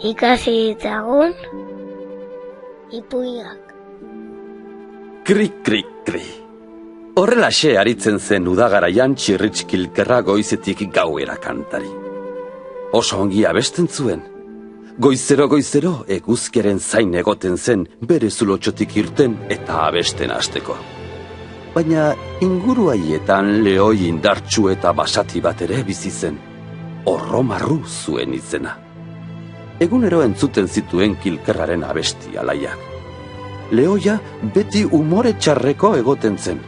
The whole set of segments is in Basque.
ikasi ditzagun ipuiak. Kri, kri, kri. Horrelaxe aritzen zen udagaraian Txirritx Kilkerra goizetik gauera kantari. Oso ongi abesten zuen. Goizero eguzkiaren zain egoten zen bere zulotxotik irten eta abesten hasteko. Baina inguru haietan lehoi indartsu eta basati bat ere bizi zen. Orromarru zuen izena. Egunero entzuten zituen Kilkerraren abesti alaiak. Lehoia beti umore txarreko egoten zen.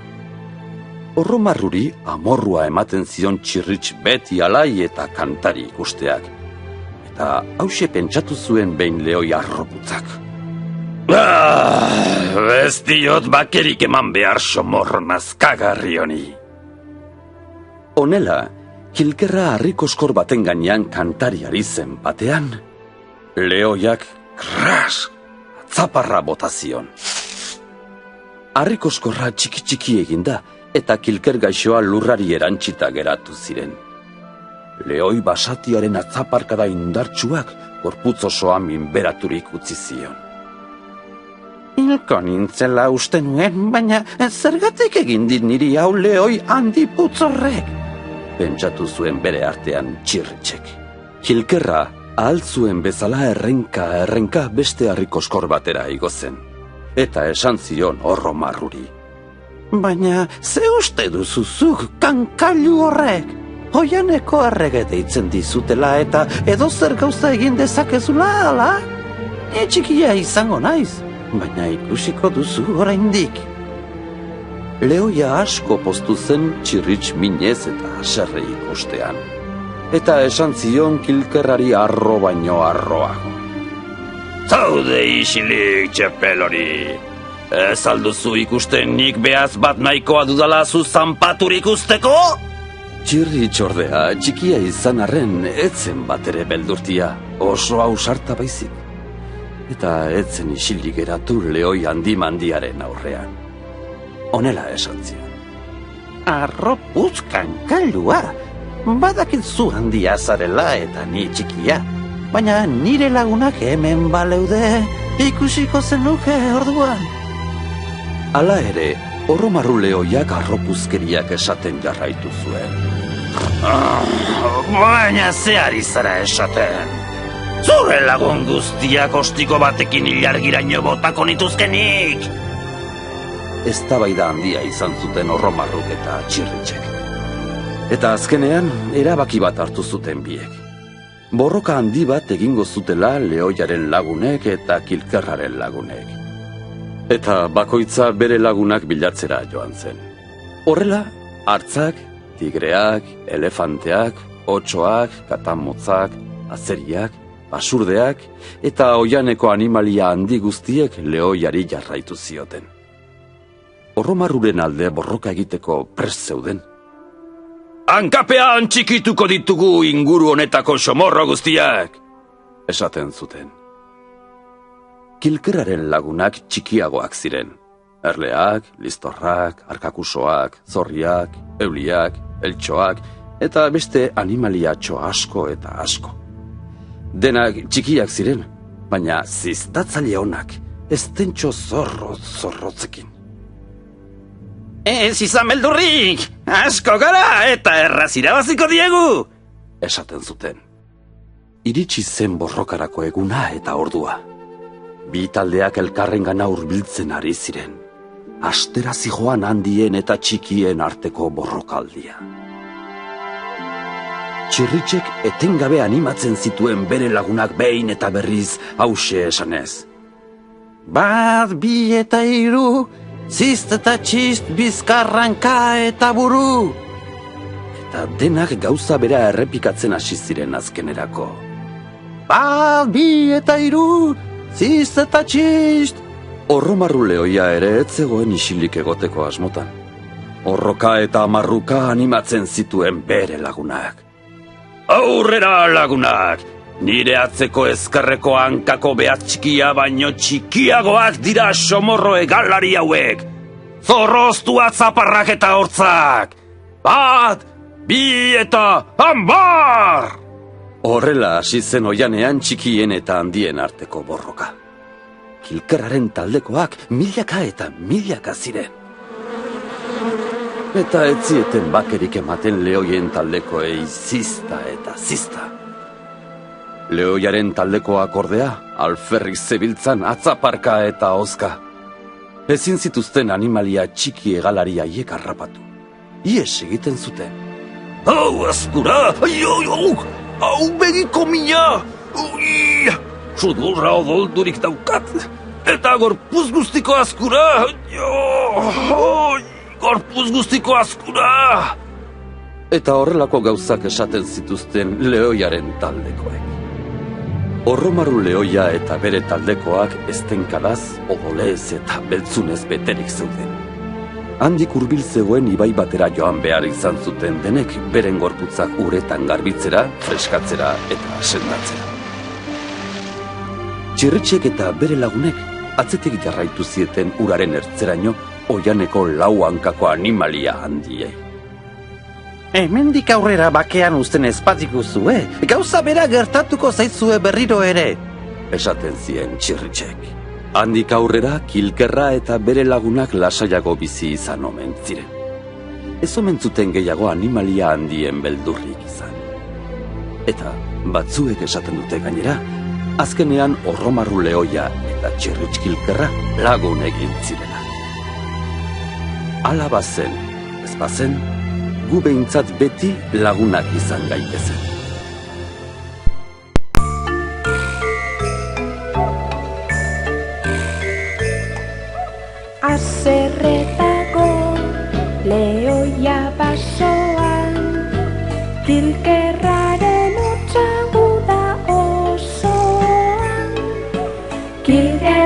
Orromarruri amorrua ematen zion Txirritx beti alai eta kantari ikusteak. Eta hause pentsatu zuen behin lehoi arroputzak. Ez diot bakerik eman behar somor nazkagarri honi. Honela, Kilkerra harrikoskor baten gainean kantari ari zen batean, lehoiak kras, atzaparra botazion. Harrikoskorra txiki eginda, eta Kilker gaixoa lurrari erantsita geratu ziren. Lehoi basatiaren atzaparkada indartsuak gorputz osoa minberaturik utzi zion. Hilko nintzela uste nuen, baina zergatik egin dit niri hau lehoi handi putzorrek? Pentsatu zuen bere artean Txirritxek. Kilkerra ahal zuen bezala errenka beste harrikoskor batera igo zen. Eta esan zion Orromarruri. Baina ze uste duzuzuk kankailu horrek? Oianeko errege deitzen dizutela eta edozer gauza egin dezakezula, ala? Ni txikia izango naiz, baina ikusiko duzu oraindik. Lehoia asko poztu zen Txirritx minez eta haserre ikustean. Eta esan zion Kilkerrari arro baino arroago. Zaude isilik, txepel hori! Ez alduzu ikusten nik behaz bat nahikoa dudala zu zanpaturik usteko? Txirritx ordea, txikia izan arren, etzen bat ere beldurtia, oso ausarta baizik. Eta etzen isilik geratu lehoi handimandiaren aurrean. Honela esan zion. Arropuz kankailua, badakitzu handia zarela eta ni txikia, baina nire lagunak hemen baleude, ikusiko zenuke orduan. Hala ere, Orromarru lehoiak arropuzkeriak esaten jarraitu zuen. Baina ze ari zara esaten? Zure lagun guztiak ostiko batekin ilargiraino botako nituzkenik! Eztabaida handia izan zuten Orromarruk eta Txirritxek. Eta azkenean, erabaki bat hartu zuten biek. Borroka handi bat egingo zutela lehoiaren lagunek eta Kilkerraren lagunek. Eta bakoitza bere lagunak bilatzera joan zen. Horrela, hartzak, tigreak, elefanteak, otsoak, katamotzak, azeriak, basurdeak eta oianeko animalia handi guztiek lehoiari jarraitu zioten. Orromarruren alde borroka egiteko prest zeuden. Hankapean txikituko ditugu inguru honetako somorro guztiak, esaten zuten. Kilkerraren lagunak txikiagoak ziren. Erleak, listorrak, arkakusoak, zorriak, euliak, eltxoak, eta beste animaliatxo asko eta asko. Denak txikiak ziren, baina ziztatzaile honak, eztentxo zorrotzekin. Ez izan beldurrik, asko gara eta erraz irabaziko diegu, esaten zuten. Iritsi zen borrokarako eguna eta ordua. Bi taldeak elkarrengana hurbiltzen ari ziren. Astera zijoan handien eta txikien arteko borrokaldia. Txirritxek etengabe animatzen zituen bere lagunak behin eta berriz hause esanez. Bat, bi eta hiru, zist eta txist, bizkarranka eta buru. Eta denak gauza bera errepikatzen hasi ziren azkenerako. Bat, bi eta hiru, zist eta txist. Orromarru lehoia ere ez zegoen isilik egoteko asmotan. Orroka eta amarruka animatzen zituen bere lagunak. Aurrera lagunak! Nire atzeko ezkerreko hankako behat txikia baino txikiagoak dira somorro egalari hauek. Zorroztu atzaparrak eta hortzak! Bat, bi eta hambar! Horrela hasi zen oianean txikien eta handien arteko borroka. Kilkerraren taldekoak milaka eta milaka ziren. Eta ez zieten bakerik ematen Lehoien taldekoei zizta eta zizta. Lehoiaren taldekoak ordea, alferrik zebiltzan atzaparka eta hozka. Ezin zituzten animalia txiki egalari haiek harrapatu. Ies egiten zuten. Hau, azkura! Hau, begiko mina! Ui! Sudurra odoldurik daukat! Eta gorpuz guztiko azkura! Gorpuz guztiko azkura! Eta horrelako gauzak esaten zituzten Lehoiaren taldekoek. Orromaru Lehoia eta bere taldekoak eztenkadaz, odolez eta beltzunez beterik zeuden. Handik hurbil zegoen ibai batera joan behar izan zuten denek beren gorputzak uretan garbitzera, freskatzera eta sendatzera. Txirritxek eta bere lagunek atzetik jarraitu zieten uraren ertzeraino oianeko lau hankako animalia handiei. Hemendik aurrera bakean uzten ezpatikuzue, gauza bera gertatuko zaizue berriro ere, esaten zien txirritxek. Handik aurrera, Kilkerra eta bere lagunak lasaiago bizi izan omen ziren. Ez omen zuten gehiago animalia handien beldurrik izan. Eta batzuek esaten dute gainera, azkenean Orromaru Lehoia eta Txirritx Kilkerra lagun egin zirela. Hala bazen, ez bazen, gu behintzat beti lagunak izan gaitezen. Azerretako Lehoia basoan, Kilkerraren hotsa guda osoan. Kilkerra